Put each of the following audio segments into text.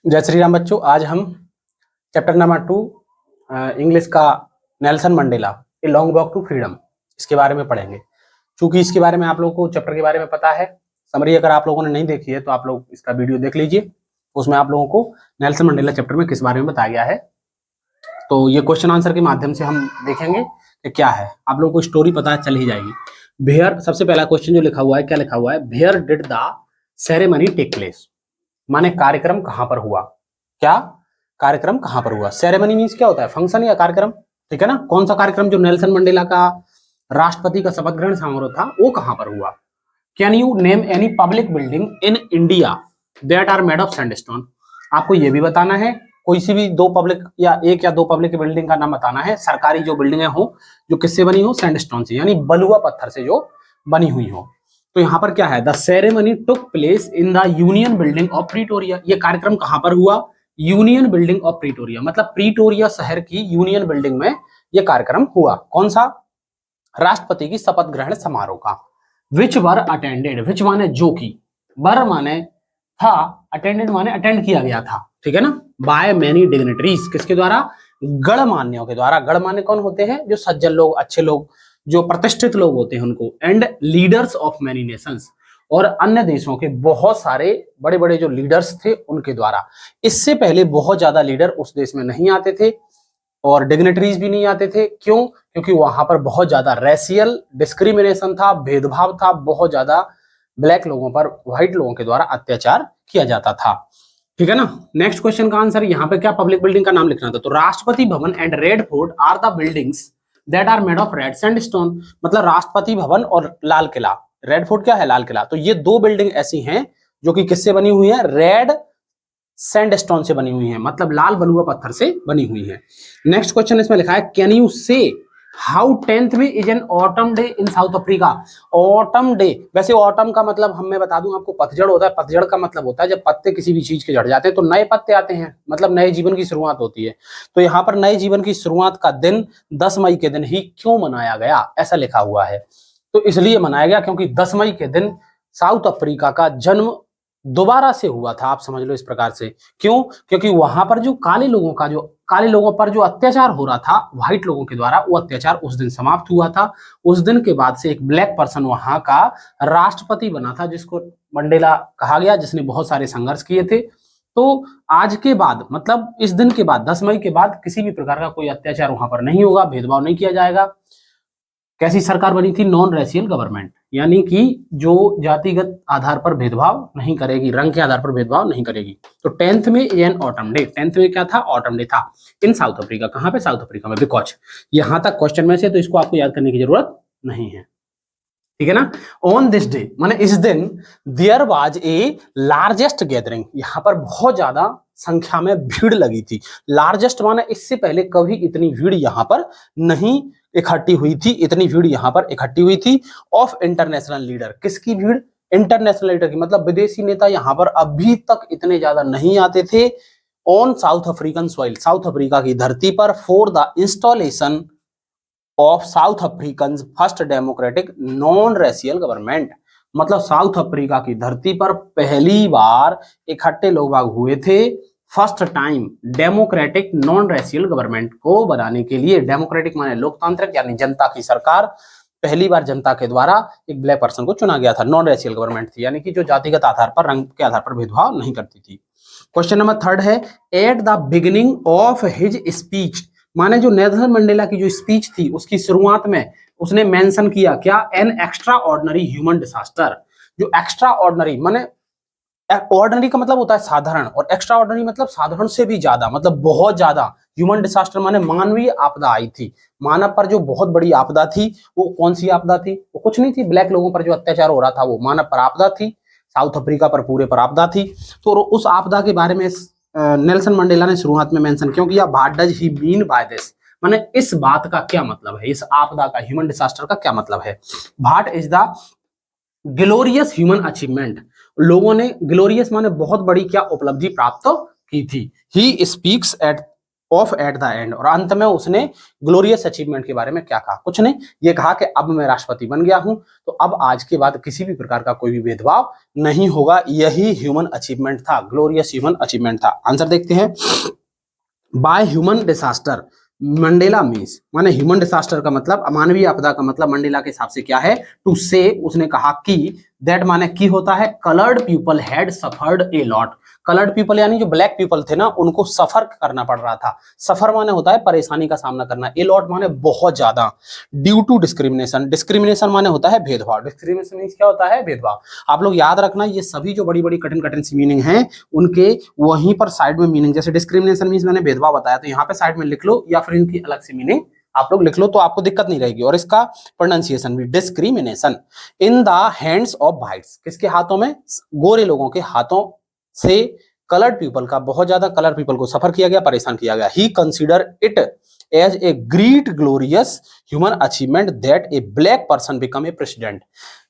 जय श्री राम बच्चों। आज हम चैप्टर नंबर 2 इंग्लिश का Nelson Mandela a long walk to freedom इसके बारे में पढ़ेंगे। क्योंकि इसके बारे में आप लोगों को चैप्टर के बारे में पता है, समरी अगर आप लोगों ने नहीं देखी है तो आप लोग इसका वीडियो देख लीजिए। उसमें आप लोगों को नेल्सन मंडेला चैप्टर में किस बारे में बताया गया है, तो ये क्वेश्चन आंसर के माध्यम से हम देखेंगे कि क्या है। आप लोगों को स्टोरी पता चल ही जाएगी। वेयर, सबसे पहला क्वेश्चन जो लिखा हुआ है, क्या लिखा हुआ है? Where did the ceremony take place, माने कार्यक्रम कहां पर हुआ। क्या कार्यक्रम कहां पर हुआ? सेरेमनी मींस क्या होता है? फंक्शन या कार्यक्रम, ठीक है ना। कौन सा कार्यक्रम? जो नेल्सन मंडेला का राष्ट्रपति का शपथ ग्रहण समारोह था वो कहां पर हुआ? Can you name any public building in India that are made of sandstone? आपको ये भी बताना है कोई सी भी दो पब्लिक या एक या दो पब्लिक बिल्डिंग का नाम बताना है, सरकारी जो बिल्डिंगें हो जो किससे बनी हो? सैंडस्टोन से, यानी बलुआ पत्थर से जो बनी हुई हो। तो यहाँ पर क्या है? The ceremony took place in the union building of Pretoria. ये कार्यक्रम कहां पर हुआ? यूनियन बिल्डिंग ऑफ प्रीटोरिया, मतलब प्रीटोरिया शहर की यूनियन बिल्डिंग में ये कार्यक्रम हुआ। कौन सा? राष्ट्रपति की शपथ ग्रहण समारोह का। विच वर अटेंडेड, विच माने जो की, वर माने था, अटेंडेड माने अटेंड किया गया था, ठीक है ना। बाय मेनी डिग्निटरीज, किसके द्वारा? गणमान्यों के द्वारा। गणमान्य कौन होते हैं? जो सज्जन लोग, अच्छे लोग, जो प्रतिष्ठित लोग होते हैं उनको। And leaders of many Nations, और अन्य देशों के बहुत सारे बड़े बड़े जो लीडर्स थे उनके द्वारा। इससे पहले बहुत ज्यादा लीडर उस देश में नहीं आते थे और डिग्निटरीज भी नहीं आते थे। क्यों? क्योंकि वहां पर बहुत ज्यादा रेशियल डिस्क्रिमिनेशन था, भेदभाव था, बहुत ज्यादा ब्लैक लोगों पर व्हाइट लोगों के द्वारा अत्याचार किया जाता था, ठीक है ना। नेक्स्ट क्वेश्चन का आंसर यहाँ पे क्या पब्लिक बिल्डिंग का नाम लिखना था? तो Rashtrapati Bhavan and red fort are the buildings that are made of red sandstone. मतलब राष्ट्रपति भवन और लाल किला, रेड फोर्ट क्या है? लाल किला। तो ये दो बिल्डिंग ऐसी हैं जो कि किससे बनी हुई है? रेड सैंडस्टोन से बनी हुई है, मतलब लाल बलुआ पत्थर से बनी हुई है। नेक्स्ट क्वेश्चन इसमें लिखा है, कैन यू से हाउ 10th में is an autumn day in south Africa. Autumn day, वैसे ऑटम का मतलब मैं बता दूं आपको, पतझड़ होता है। पतझड़ का मतलब होता है जब पत्ते किसी भी चीज के झड़ जाते हैं तो नए पत्ते आते हैं, मतलब नए जीवन की शुरुआत होती है। तो यहाँ पर नए जीवन की शुरुआत का दिन 10 मई के दिन ही क्यों मनाया गया, ऐसा लिखा हुआ है। तो इसलिए मनाया गया क्योंकि 10 मई के दिन साउथ अफ्रीका का जन्म दोबारा से हुआ था, आप समझ लो इस प्रकार से। क्यों? क्योंकि वहां पर जो काले लोगों पर जो अत्याचार हो रहा था व्हाइट लोगों के द्वारा, वो अत्याचार उस दिन समाप्त हुआ था। उस दिन के बाद से एक ब्लैक पर्सन वहां का राष्ट्रपति बना था, जिसको मंडेला कहा गया, जिसने बहुत सारे संघर्ष किए थे। तो आज के बाद, मतलब इस दिन के बाद, 10 मई के बाद किसी भी प्रकार का कोई अत्याचार वहां पर नहीं होगा, भेदभाव नहीं किया जाएगा। कैसी सरकार बनी थी? नॉन रेशियल गवर्नमेंट, यानी कि जो जातिगत आधार पर भेदभाव नहीं करेगी, रंग के आधार पर भेदभाव नहीं करेगी। तो 10th में एन ऑटम डे, 10th में क्या था? ऑटम डे था इन साउथ अफ्रीका। कहां पे? साउथ अफ्रीका में। बिकॉज यहां तक क्वेश्चन में से, तो इसको आपको याद करने की जरूरत नहीं है, ठीक है ना। ऑन दिस डे, माने इस दिन, there was a largest gathering, यहां पर बहुत ज्यादा संख्या में भीड़ लगी थी। लार्जेस्ट माने इससे पहले कभी इतनी भीड़ यहां पर नहीं इकट्ठी हुई थी, इतनी भीड़ यहां पर इकट्ठी हुई थी। ऑफ इंटरनेशनल लीडर, किसकी भीड़? इंटरनेशनल लीडर की, मतलब विदेशी नेता यहां पर अभी तक इतने ज्यादा नहीं आते थे। On south African soil, south Africa की धरती पर, for the installation of south African first democratic non racial government, मतलब साउथ अफ्रीका की धरती पर पहली बार इकट्ठे लोग बाग हुए थे first time democratic non racial government को बनाने के लिए। डेमोक्रेटिक माने लोकतांत्रिक, यानी जनता की सरकार। पहली बार जनता के द्वारा एक ब्लैक पर्सन को चुना गया था। नॉन रेशियल गवर्नमेंट थी, यानी कि जो जातिगत आधार पर, रंग के आधार पर भेदभाव नहीं करती थी। क्वेश्चन नंबर 3 है, at the beginning of his speech, माने जो नेल्सन मंडेला की जो स्पीच थी उसकी शुरुआत में उसने मेंशन किया क्या? An extra ordinary human disaster. जो एक्स्ट्रा ऑर्डिनरी, माने ऑर्डिनरी का मतलब होता है साधारण, और एक्स्ट्रा ऑर्डिनरी मतलब साधारण से भी ज्यादा, मतलब बहुत ज्यादा। ह्यूमन डिजास्टर माने मानवीय आपदा आई थी, मानव पर जो बहुत बड़ी आपदा थी। वो कौन सी आपदा थी? वो कुछ नहीं थी, ब्लैक लोगों पर जो अत्याचार हो रहा था वो मानव पर आपदा थी, साउथ अफ्रीका पर पूरे पर आपदा थी। तो उस आपदा के बारे में नेल्सन मंडेला ने शुरुआत में मेंशन क्यों किया? What does he mean by this, माने इस बात का क्या मतलब है, इस आपदा का, ह्यूमन डिजास्टर का क्या मतलब है? What is the glorious human achievement, लोगों ने, ग्लोरियस माने बहुत बड़ी क्या उपलब्धि प्राप्त की थी। He speaks at of at the end, और अंत में उसने ग्लोरियस अचीवमेंट के बारे में क्या कहा? कुछ नहीं, ये कहा कि अब मैं राष्ट्रपति बन गया हूं, तो अब आज के बाद किसी भी प्रकार का कोई भी भेदभाव नहीं होगा। यही ह्यूमन अचीवमेंट था, ग्लोरियस ह्यूमन अचीवमेंट था। आंसर देखते हैं। By human disaster Mandela means, माने ह्यूमन डिसास्टर का मतलब, अमानवीय आपदा का मतलब मंडेला के हिसाब से क्या है? टू से, उसने कहा कि, दैट माने की होता है, coloured people had suffered a lot. Coloured people यानी जो ब्लैक पीपल थे ना, उनको सफर करना पड़ रहा था। सफर माने होता है परेशानी का सामना करना, ए लॉट माने बहुत ज्यादा, ड्यू टू डिस्क्रिमिनेशन। डिस्क्रिमिनेशन माने होता है भेदभाव। डिस्क्रिमिनेशन मीन्स क्या होता है? भेदभाव। आप लोग याद रखना, ये सभी जो बड़ी बड़ी कठिन कठिन सी मीनिंग है, उनके वहीं पर साइड में मीनिंग, जैसे डिस्क्रिमिनेशन मीन्स मैंने भेदभाव बताया, तो यहाँ पे साइड में लिख लो, या फिर इनकी अलग से मीनिंग आप लोग लिख लो, तो आपको दिक्कत नहीं रहेगी। और इसका प्रोनाउंसिएशन भी, discrimination in the hands of whites, किसके हाथों में? गोरे लोगों के हाथों से कलर्ड पीपल का, बहुत ज्यादा कलर्ड पीपल को सफर किया गया, परेशान किया गया। He consider it as a great glorious human achievement that a black person become a president.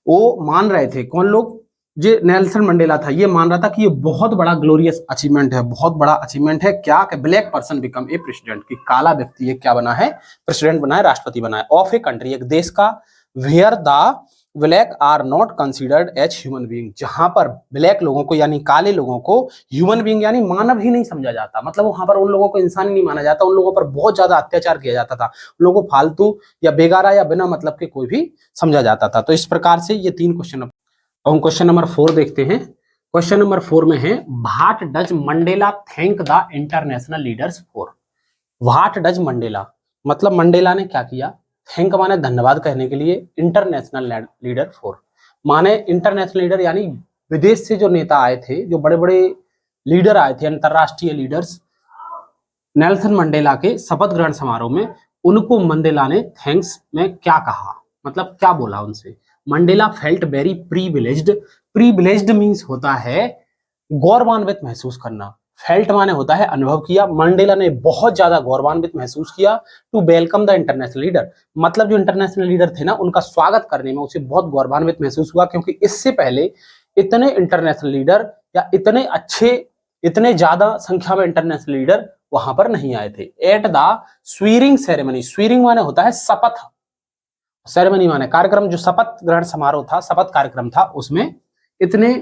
वो मान रहे थे, कौन लोग? जो नेल्सन मंडेला था, ये मान रहा था कि ये बहुत बड़ा ग्लोरियस अचीवमेंट है, बहुत बड़ा अचीवमेंट है। क्या? कि black person become a president, कि काला व्यक्ति ये क्या बना है? प्रेसिडेंट बना है, राष्ट्रपति बना है। ऑफ ए कंट्री, एक देश का, where the black are not considered as human being, जहां पर ब्लैक लोगों को यानी काले लोगों को ह्यूमन बीइंग यानी मानव ही नहीं समझा जाता। मतलब वहां पर उन लोगों को इंसान ही नहीं माना जाता, उन लोगों पर बहुत ज्यादा अत्याचार किया जाता था, उन लोगों को फालतू या बेगारा या बिना मतलब के कोई भी समझा जाता था। तो इस प्रकार से ये 3 क्वेश्चन। अब हम क्वेश्चन नंबर 4 देखते हैं। क्वेश्चन नंबर 4 में है, what does Mandela thank the international leaders for. What does Mandela, मतलब मंडेला ने क्या किया? थैंक माने धन्यवाद कहने के लिए, इंटरनेशनल लीडर फॉर माने इंटरनेशनल लीडर यानी विदेश से जो नेता आए थे, जो बड़े बड़े लीडर आए थे, अंतरराष्ट्रीय लीडर्स, नेल्सन मंडेला के शपथ ग्रहण समारोह में, उनको मंडेला ने थैंक्स में क्या कहा? मतलब क्या बोला उनसे? Mandela felt very privileged. Privileged means होता है गौरवान्वित महसूस करना। फेल्ट माने होता है अनुभव किया। मंडेला ने बहुत ज्यादा गौरवान्वित महसूस किया to welcome the international leader, मतलब जो इंटरनेशनल लीडर थे ना, उनका स्वागत करने में उसे बहुत गौरवान्वित महसूस हुआ, क्योंकि इससे पहले इतने इंटरनेशनल लीडर या इतने अच्छे, इतने ज्यादा संख्या में इंटरनेशनल लीडर वहां पर नहीं आए थे। एट द स्वीरिंग सेरेमनी, स्वीरिंग माने होता है शपथ, सेरेमनी माने कार्यक्रम, जो शपथ ग्रहण समारोह था, शपथ कार्यक्रम था, उसमें इतने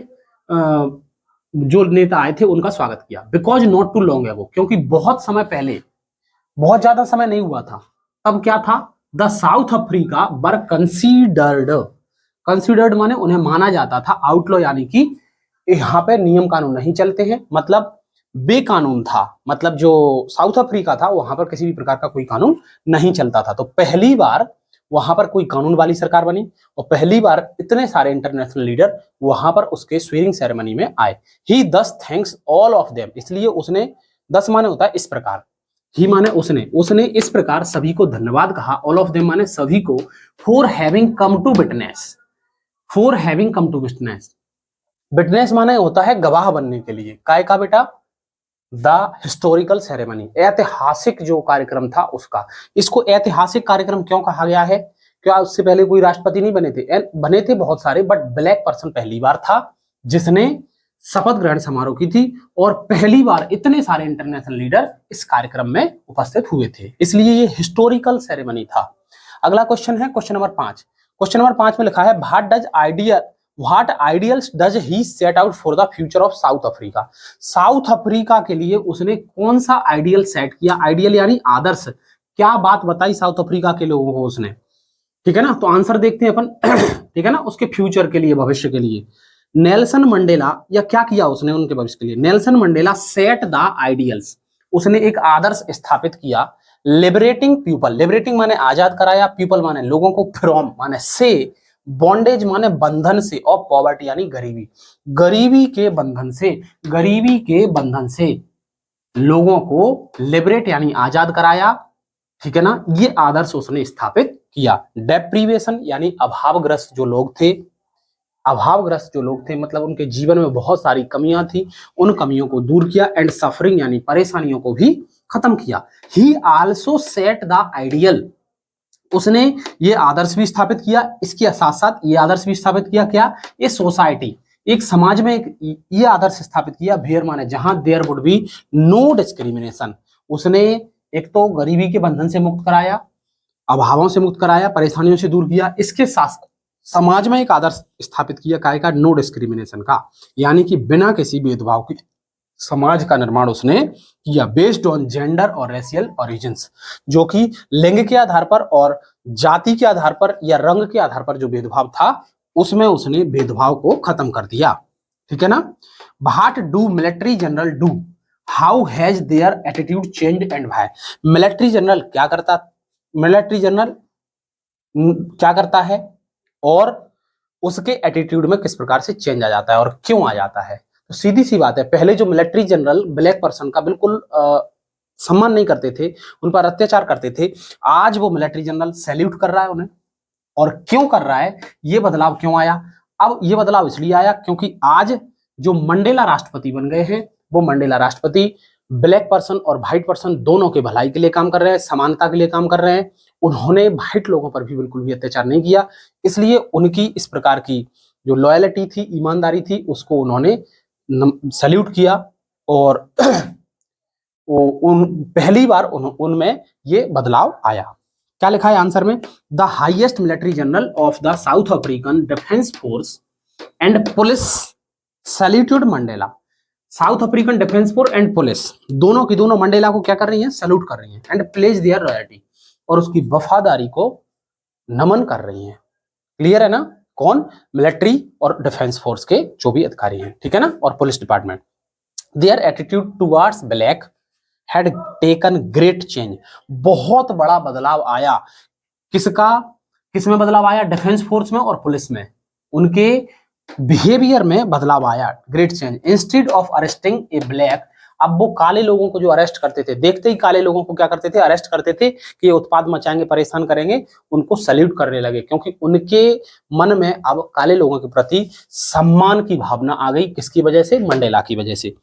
जो नेता आए थे उनका स्वागत किया। Because not to long ago, क्योंकि बहुत समय पहले, बहुत ज्यादा समय नहीं हुआ था, तब क्या था? The south Africa were considered, considered माने उन्हें माना जाता था, आउटलॉ यानी कि यहाँ पे नियम कानून नहीं चलते हैं, मतलब बेकानून था। मतलब जो साउथ अफ्रीका था वहां पर किसी भी प्रकार का कोई कानून नहीं चलता था। तो पहली बार वहां पर कोई कानून वाली सरकार बनी, और पहली बार इतने सारे इंटरनेशनल लीडर वहां पर उसके स्वीरिंग सेरेमनी में आए। ही दस थैंक्स ऑल ऑफ देम, इसलिए उसने, 10 माने होता है इस प्रकार, ही माने उसने इस प्रकार सभी को धन्यवाद कहा, ऑल ऑफ देम माने सभी को, for having come to witness, for having come to witness. Witness माने होता है गवाह बनने के लिए, काय का बेटा? द हिस्टोरिकल सेरेमनी, ऐतिहासिक जो कार्यक्रम था उसका। इसको ऐतिहासिक कार्यक्रम क्यों कहा गया है? क्या उससे पहले कोई राष्ट्रपति नहीं बने थे? बने थे बहुत सारे, बट ब्लैक पर्सन पहली बार था जिसने शपथ ग्रहण समारोह की थी, और पहली बार इतने सारे इंटरनेशनल लीडर इस कार्यक्रम में उपस्थित हुए थे, इसलिए ये हिस्टोरिकल सेरेमनी था। अगला क्वेश्चन है क्वेश्चन नंबर 5। क्वेश्चन नंबर 5 में लिखा है, what ideals does he set out for the future of south Africa. South Africa के लिए उसने कौन सा आइडियल सेट किया? आइडियल यानी आदर्श, क्या बात बताई साउथ अफ्रीका के लोगों को उसने? ठीक है ना, तो आंसर देखते हैं अपन। ठीक है ना, उसके फ्यूचर के लिए, भविष्य के लिए। नेल्सन मंडेला, या क्या किया उसने उनके भविष्य के लिए? Nelson Mandela set the ideals, उसने एक आदर्श स्थापित किया। लिबरेटिंग पीपल, लिबरेटिंग माने आजाद कराया, पीपल माने लोगों को, फ्रॉम माने से, बॉन्डेज माने बंधन से, और पॉवर्टी यानी गरीबी, गरीबी के बंधन से, गरीबी के बंधन से लोगों को लिबरेट यानी आजाद कराया। ठीक है ना, ये आदर्श उसने स्थापित किया। डेप्रीवेशन यानी अभावग्रस्त जो लोग थे, अभावग्रस्त जो लोग थे मतलब उनके जीवन में बहुत सारी कमियां थी, उन कमियों को दूर किया। एंड सफरिंग यानी परेशानियों को भी खत्म किया। ही आल्सो सेट द आइडियल, उसने ये आदर्श भी स्थापित किया, इसके साथ साथ ये आदर्श भी स्थापित किया, क्या? ये सोसाइटी, एक समाज में एक ये आदर्श स्थापित किया, वेयर माने जहां, there would be no discrimination, उसने एक तो गरीबी के बंधन से मुक्त कराया, अभावों से मुक्त कराया, परेशानियों से दूर किया, इसके साथ समाज में एक आदर्श स्थापित किया काय का, नो डिस्क्रिमिनेशन का, यानी कि बिना किसी भेदभाव के समाज का निर्माण उसने किया, बेस्ड ऑन जेंडर और रेशियल ओरिजिन्स, जो कि लिंग के आधार पर और जाति के आधार पर या रंग के आधार पर जो भेदभाव था उसमें उसने भेदभाव को खत्म कर दिया। ठीक है ना। What do military general do, how has their attitude changed and why. Military general क्या करता, मिलिट्री जनरल क्या करता है और उसके एटीट्यूड में किस प्रकार से चेंज आ जाता है और क्यों आ जाता है। तो सीधी सी बात है, पहले जो मिलिट्री जनरल ब्लैक पर्सन का बिल्कुल सम्मान नहीं करते थे, उन पर अत्याचार करते थे, आज वो मिलिट्री जनरल सैल्यूट कर रहा है उन्हें। और क्यों कर रहा है, ये बदलाव क्यों आया? अब ये बदलाव इसलिए आया क्योंकि आज जो मंडेला राष्ट्रपति बन गए हैं, वो मंडेला राष्ट्रपति ब्लैक पर्सन और व्हाइट पर्सन दोनों के भलाई के लिए काम कर रहे हैं, समानता के लिए काम कर रहे हैं। उन्होंने व्हाइट लोगों पर भी बिल्कुल भी अत्याचार नहीं किया, इसलिए उनकी इस प्रकार की जो लॉयल्टी थी, ईमानदारी थी, उसको उन्होंने सैल्यूट किया। और पहली बार उनमें ये बदलाव आया। क्या लिखा है आंसर में, the highest military general of the south African defence force and police saluted Mandela. South African defence force and police दोनों की दोनों मंडेला को क्या कर रही हैं, सैल्यूट कर रही हैं, एंड प्लेज देयर लॉयल्टी, और उसकी वफादारी को नमन कर रही हैं। क्लियर है ना, कौन, मिलिट्री और डिफेंस फोर्स के जो भी अधिकारी हैं, ठीक है ना, और police department. Their attitude towards black had taken great change, बहुत बड़ा बदलाव आया। किसका, किसमें बदलाव आया, डिफेंस फोर्स में और पुलिस में, उनके बिहेवियर में बदलाव आया, great change. Instead of arresting A black, अब वो काले लोगों को जो अरेस्ट करते थे, देखते ही काले लोगों को क्या करते थे, अरेस्ट करते थे कि ये उत्पाद मचाएंगे, परेशान करेंगे, उनको सैल्यूट करने लगे, क्योंकि उनके मन में अब काले लोगों के प्रति सम्मान की भावना आ गई। किसकी वजह से, मंडेला की वजह से।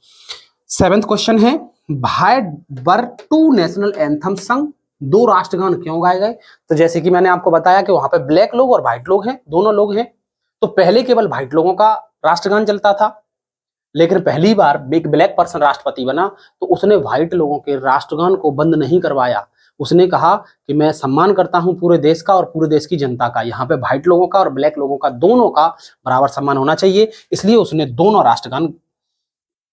7th क्वेश्चन है, why were two national anthem sung, दो राष्ट्रगान क्यों गाए गए। तो जैसे कि मैंने आपको बताया कि वहां पे ब्लैक लोग और व्हाइट लोग हैं, दोनों लोग हैं, तो पहले केवल व्हाइट लोगों का राष्ट्रगान चलता था, लेकिन पहली बार एक ब्लैक पर्सन राष्ट्रपति बना तो उसने व्हाइट लोगों के राष्ट्रगान को बंद नहीं करवाया। उसने कहा कि मैं सम्मान करता हूं पूरे देश का और पूरे देश की जनता का, यहाँ पे व्हाइट लोगों का और ब्लैक लोगों का दोनों का बराबर सम्मान होना चाहिए, इसलिए उसने दोनों राष्ट्रगान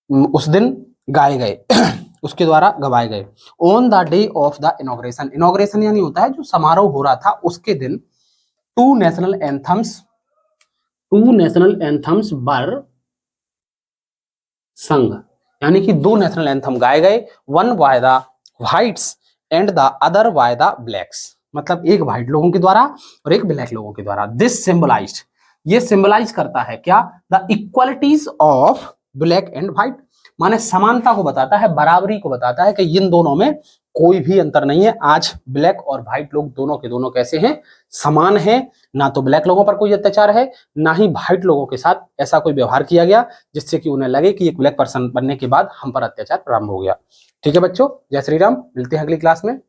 उस दिन गाए गए उसके द्वारा गवाए गए। On the day of the inauguration, inauguration यानी होता है जो समारोह हो रहा था उसके दिन, टू नेशनल एंथम्स वर संग, यानी कि दो नेशनल एंथम गाए गए, one by the whites and the other by the blacks, मतलब एक व्हाइट लोगों के द्वारा और एक ब्लैक लोगों के द्वारा। दिस सिंबलाइज्ड, ये सिंबलाइज करता है क्या, the equalities of black and white, माने समानता को बताता है, बराबरी को बताता है कि इन दोनों में कोई भी अंतर नहीं है। आज ब्लैक और व्हाइट लोग दोनों के दोनों कैसे हैं, समान हैं, ना तो ब्लैक लोगों पर कोई अत्याचार है, ना ही व्हाइट लोगों के साथ ऐसा कोई व्यवहार किया गया जिससे कि उन्हें लगे कि एक ब्लैक पर्सन बनने के बाद हम पर अत्याचार प्रारंभ हो गया। ठीक है बच्चों, जय श्री राम, मिलते हैं अगली क्लास में।